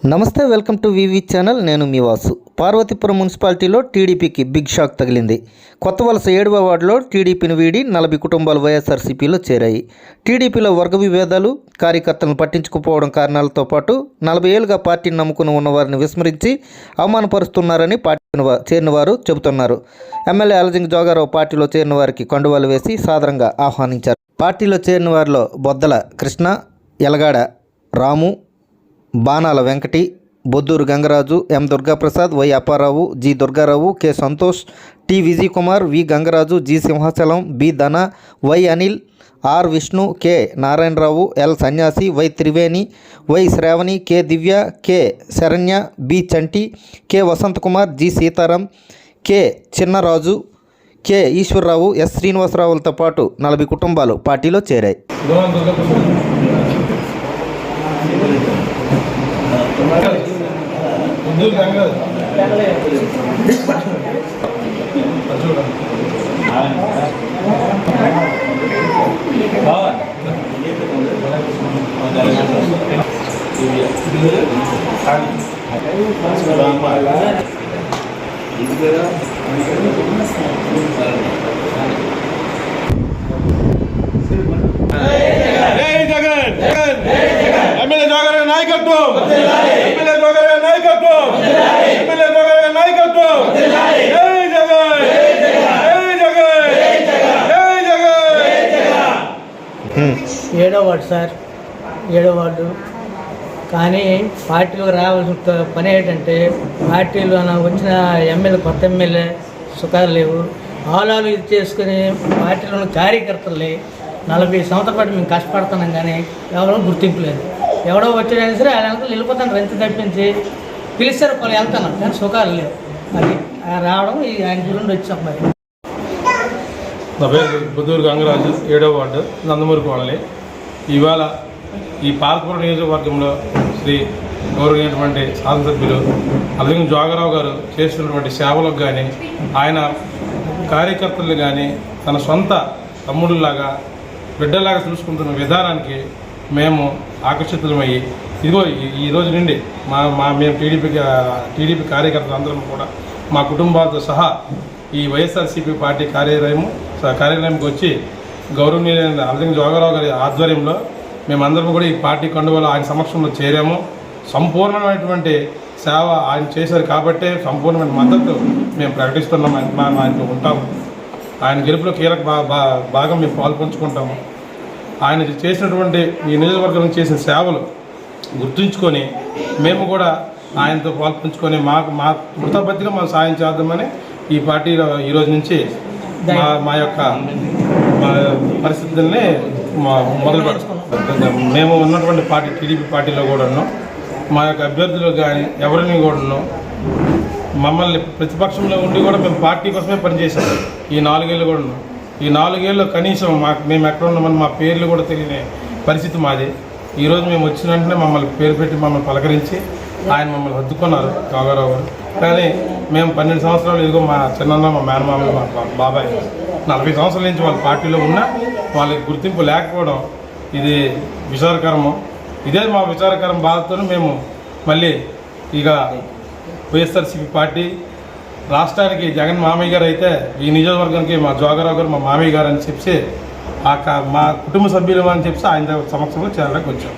నమస్తే, welcome to V V channel. నేను మీ వాసు. పార్వతీపురం మున్సిపాలిటీలో టీడీపీకి బిగ్ షాక్ తగిలింది. కొత్త వలస 7వ వార్డులో టీడీపీని వీడి 40 కుటుంబాలు వైఎస్ఆర్సీపీలో చేరాయి. టీడీపీలో వర్గ విభేదాలు, కార్యకర్తలను పట్టించుకుపోవడం కారణాలతో పాటు 40 ఏళ్లుగా పార్టీని నమ్ముకుని ఉన్నవారిని విస్మరించి అవమానపరుస్తున్నారని పార్టీని చేరిన వారు చెబుతున్నారు. ఎమ్మెల్యే అలజింగి జోగారావు పార్టీలో చేరిన వారికి కండువాలు వేసి సాదరంగా ఆహ్వానించారు. పార్టీలో చేరిన వారిలో బొద్దల Krishna, Elagada Ramu, Banala Venkati, Bodduru Gangaraju, M Durgaprasad, Y Apparao, G Durgarao, K Santosh, T Vijay Kumar, V Gangaraju, G Simhachalam, B Dhana, Y Anil, R Vishnu, K Narayanarao, L Sanyasi, Y Triveni, Y Shravani, K Divya, K Saranya, B Chanti, K Vasantakumar, G Sitaram, K Chinnaraju, K Eswararao, S శ్రీనివాసరావులతో పాటు 40 కుటుంబాలు పార్టీలో చేరాయి. ఏడో వార్డు సార్, 7వ వార్డు. కానీ పార్టీలో రావాల్సిన పని ఏంటంటే పార్టీలో వచ్చిన ఎమ్మెల్యే, కొత్త ఎమ్మెల్యే సుఖాలు లేవు. ఆలాలు ఇది చేసుకుని పార్టీలో కార్యకర్తల్ని 40 సంవత్సరాల పాటు మేము కష్టపడుతున్నాం, కానీ ఎవరో గుర్తింపు లేదు. ఎవడో వచ్చాడైనా సరే ఆయన వెళ్ళిపోతాను, రెంత తప్పించి పిలిచారు వాళ్ళు వెళ్తున్నాం, కానీ సుఖాలు లేవు. అది రావడం ఆయన గురించి వచ్చాం. మరి నా పేరు బొద్దూరు గంగరాజు, 7వ వార్డు, నందమూరి కాలనీ. ఇవాళ ఈ పార్వతీపురం నియోజకవర్గంలో శ్రీ గౌరవనీయటువంటి శాసనసభ్యులు అలజింగి జోగారావు గారు చేస్తున్నటువంటి సేవలకు కానీ, ఆయన కార్యకర్తలు కానీ తన సొంత తమ్ముడులాగా బిడ్డలాగా చూసుకుంటున్న విధానానికి మేము ఆకర్షితులమయ్యి, ఇదిగో ఈరోజు నుండి మేము టీడీపీ కార్యకర్తలు అందరం కూడా మా కుటుంబాలతో సహా ఈ వైఎస్ఆర్సీపీ పార్టీ కార్యాలయంకి వచ్చి గౌరవనీయులైన అలజింగి జోగారావు గారి ఆధ్వర్యంలో మేమందరం కూడా ఈ పార్టీ కండువాలు ఆయన సమక్షంలో చేరాము. సంపూర్ణమైనటువంటి సేవ ఆయన చేశారు కాబట్టే సంపూర్ణమైన మద్దతు మేము ప్రకటిస్తున్నాం. ఆయనతో ఉంటాము. ఆయన గెలుపులో కీలక భాగం మేము పాల్పంచుకుంటాము. ఆయన చేసినటువంటి ఈ నియోజకవర్గం చేసిన సేవలు గుర్తుంచుకొని మేము కూడా ఆయనతో పాల్పంచుకొని మా కృతజ్ఞతగా మనం సాయం చేద్దామని ఈ పార్టీలో ఈరోజు నుంచి మా యొక్క పరిస్థితుల్ని మొదలు పెడుతున్నాం. మేము ఉన్నటువంటి పార్టీ టీడీపీ పార్టీలో కూడాను మా యొక్క అభ్యర్థులు కానీ ఎవరిని కూడాను మమ్మల్ని ప్రతిపక్షంలో ఉండి కూడా మేము పార్టీ కోసమే పనిచేసాము. ఈ 4 ఏళ్ళు కూడాను. ఈ 4 ఏళ్ళు కనీసం మేము ఎక్కడ ఉన్నామని మా పేర్లు కూడా తెలియని పరిస్థితి మాది. ఈరోజు మేము వచ్చిన వెంటనే మమ్మల్ని పేరు పెట్టి మమ్మల్ని పలకరించి ఆయన మమ్మల్ని హద్దుకున్నారు జోగారావు గారు. కానీ మేము 12 సంవత్సరాలు ఇదిగో మా చిన్న మా మేనమామలు, మా బాబాయ్ 40 సంవత్సరాల నుంచి వాళ్ళ పార్టీలో ఉన్నా వాళ్ళకి గుర్తింపు లేకపోవడం ఇది విచారకరము. ఇదే మా విచారకరం బాధతో మేము మళ్ళీ ఇక వైఎస్ఆర్సీపీ పార్టీ రాష్ట్రానికి జగన్ మామయ్య గారు అయితే ఈ నియోజకవర్గానికి మా జోగారావు గారు మా మామయ్య గారు అని చెప్పి మా కుటుంబ సభ్యులు అని చెప్పి ఆయన సమక్షంలో చేరడానికి వచ్చాం.